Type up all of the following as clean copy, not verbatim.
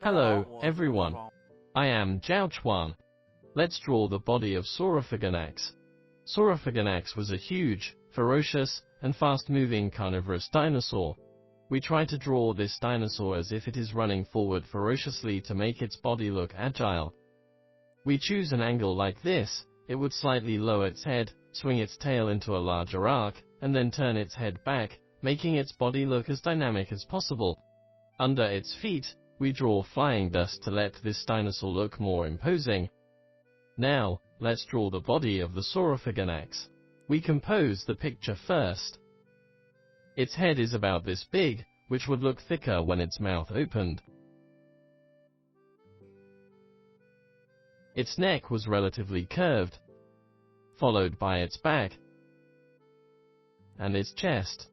Hello, everyone. I am ZHAO Chuang. Let's draw the body of Saurophaganax. Saurophaganax was a huge, ferocious, and fast-moving carnivorous dinosaur. We try to draw this dinosaur as if it is running forward ferociously to make its body look agile. We choose an angle like this. It would slightly lower its head, swing its tail into a larger arc, and then turn its head back, making its body look as dynamic as possible. Under its feet, we draw flying dust to let this dinosaur look more imposing. Now, let's draw the body of the Saurophaganax. We compose the picture first. Its head is about this big, which would look thicker when its mouth opened. Its neck was relatively curved, followed by its back and its chest.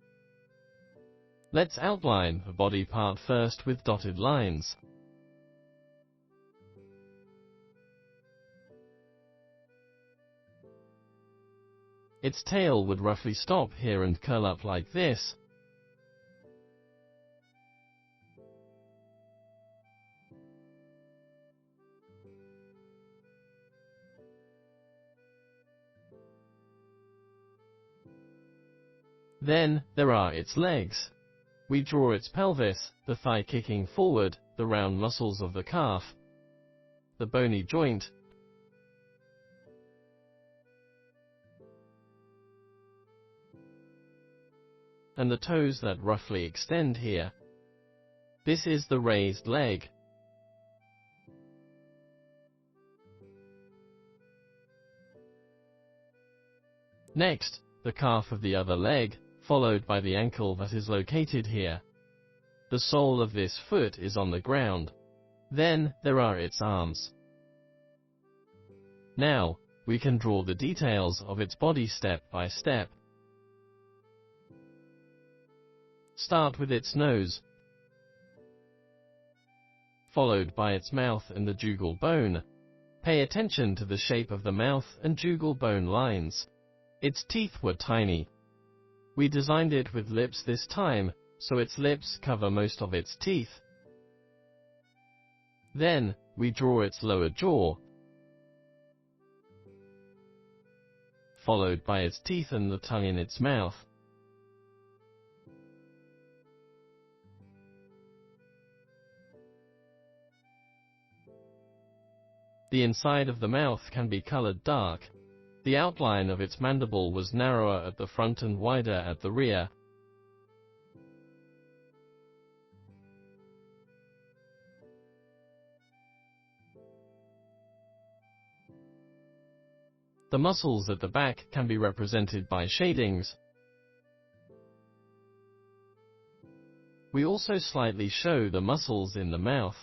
Let's outline the body part first with dotted lines. Its tail would roughly stop here and curl up like this. Then, there are its legs. We draw its pelvis, the thigh kicking forward, the round muscles of the calf, the bony joint, and the toes that roughly extend here. This is the raised leg. Next, the calf of the other leg, followed by the ankle that is located here. The sole of this foot is on the ground. Then, there are its arms. Now, we can draw the details of its body step by step. Start with its nose, followed by its mouth and the jugal bone. Pay attention to the shape of the mouth and jugal bone lines. Its teeth were tiny. We designed it with lips this time, so its lips cover most of its teeth. Then, we draw its lower jaw, followed by its teeth and the tongue in its mouth. The inside of the mouth can be colored dark. The outline of its mandible was narrower at the front and wider at the rear. The muscles at the back can be represented by shadings. We also slightly show the muscles in the mouth.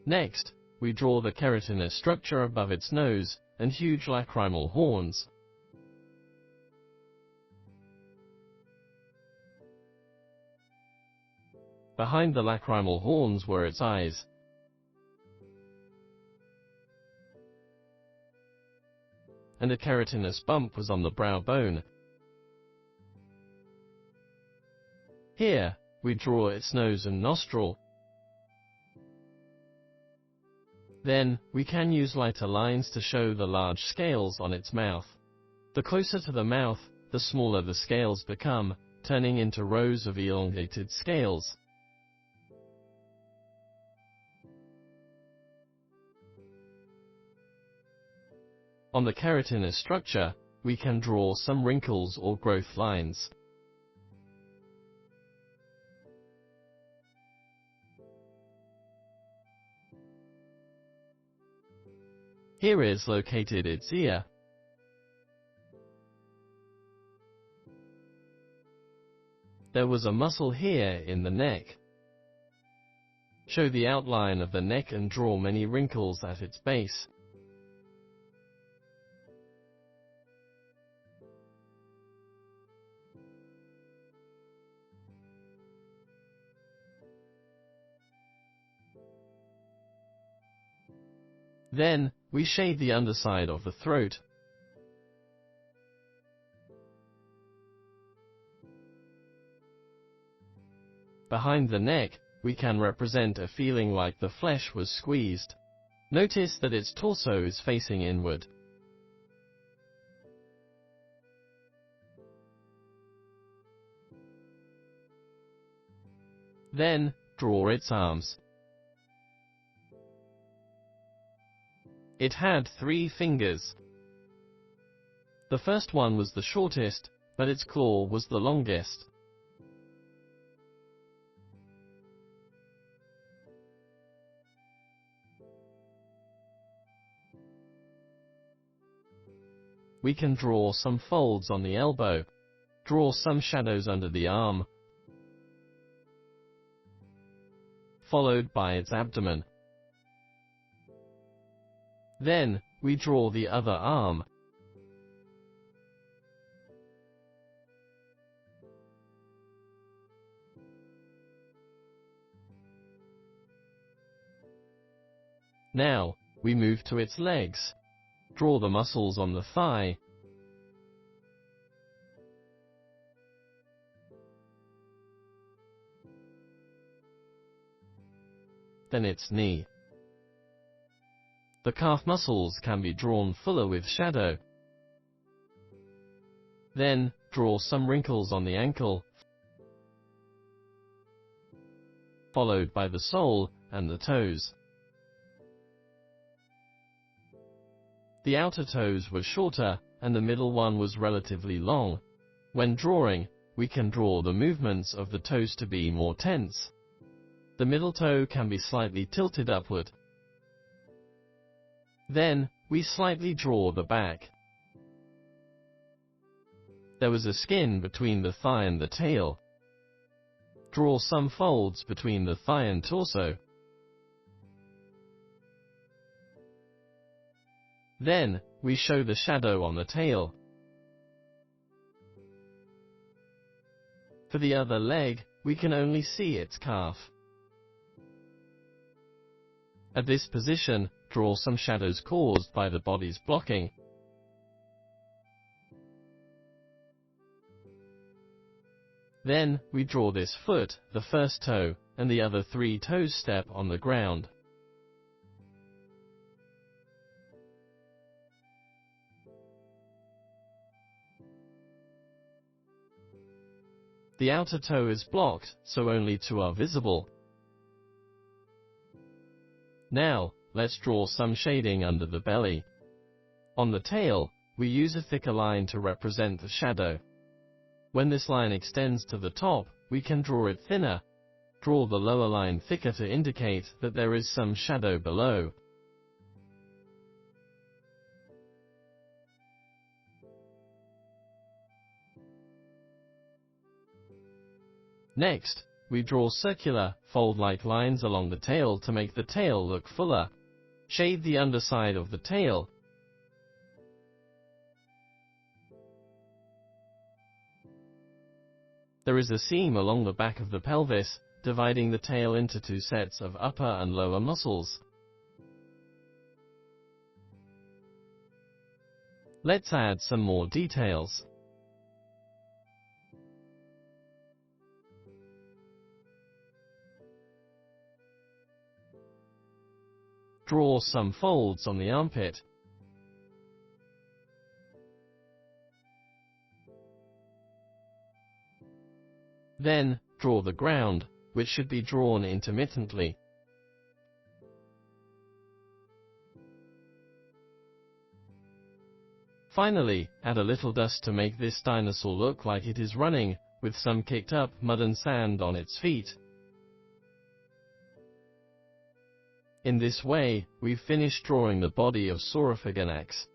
Next, we draw the keratinous structure above its nose and huge lacrimal horns. Behind the lacrimal horns were its eyes. And a keratinous bump was on the brow bone. Here, we draw its nose and nostril. Then, we can use lighter lines to show the large scales on its mouth. The closer to the mouth, the smaller the scales become, turning into rows of elongated scales. On the keratinous structure, we can draw some wrinkles or growth lines. Here is located its ear. There was a muscle here in the neck. Show the outline of the neck and draw many wrinkles at its base. Then, we shade the underside of the throat. Behind the neck, we can represent a feeling like the flesh was squeezed. Notice that its torso is facing inward. Then, draw its arms. It had 3 fingers. The first one was the shortest, but its claw was the longest. We can draw some folds on the elbow. Draw some shadows under the arm, followed by its abdomen. Then, we draw the other arm. Now, we move to its legs. Draw the muscles on the thigh. Then its knee. The calf muscles can be drawn fuller with shadow. Then, draw some wrinkles on the ankle, followed by the sole and the toes. The outer toes were shorter, and the middle one was relatively long. When drawing, we can draw the movements of the toes to be more tense. The middle toe can be slightly tilted upward. Then, we slightly draw the back. There was a skin between the thigh and the tail. Draw some folds between the thigh and torso. Then, we show the shadow on the tail. For the other leg, we can only see its calf. At this position, draw some shadows caused by the body's blocking. Then, we draw this foot, the first toe, and the other 3 toes step on the ground. The outer toe is blocked, so only 2 are visible. Now, let's draw some shading under the belly. On the tail, we use a thicker line to represent the shadow. When this line extends to the top, we can draw it thinner. Draw the lower line thicker to indicate that there is some shadow below. Next, we draw circular, fold-like lines along the tail to make the tail look fuller. Shade the underside of the tail. There is a seam along the back of the pelvis, dividing the tail into 2 sets of upper and lower muscles. Let's add some more details. Draw some folds on the armpit. Then, draw the ground, which should be drawn intermittently. Finally, add a little dust to make this dinosaur look like it is running, with some kicked up mud and sand on its feet. In this way, we've finished drawing the body of Saurophaganax.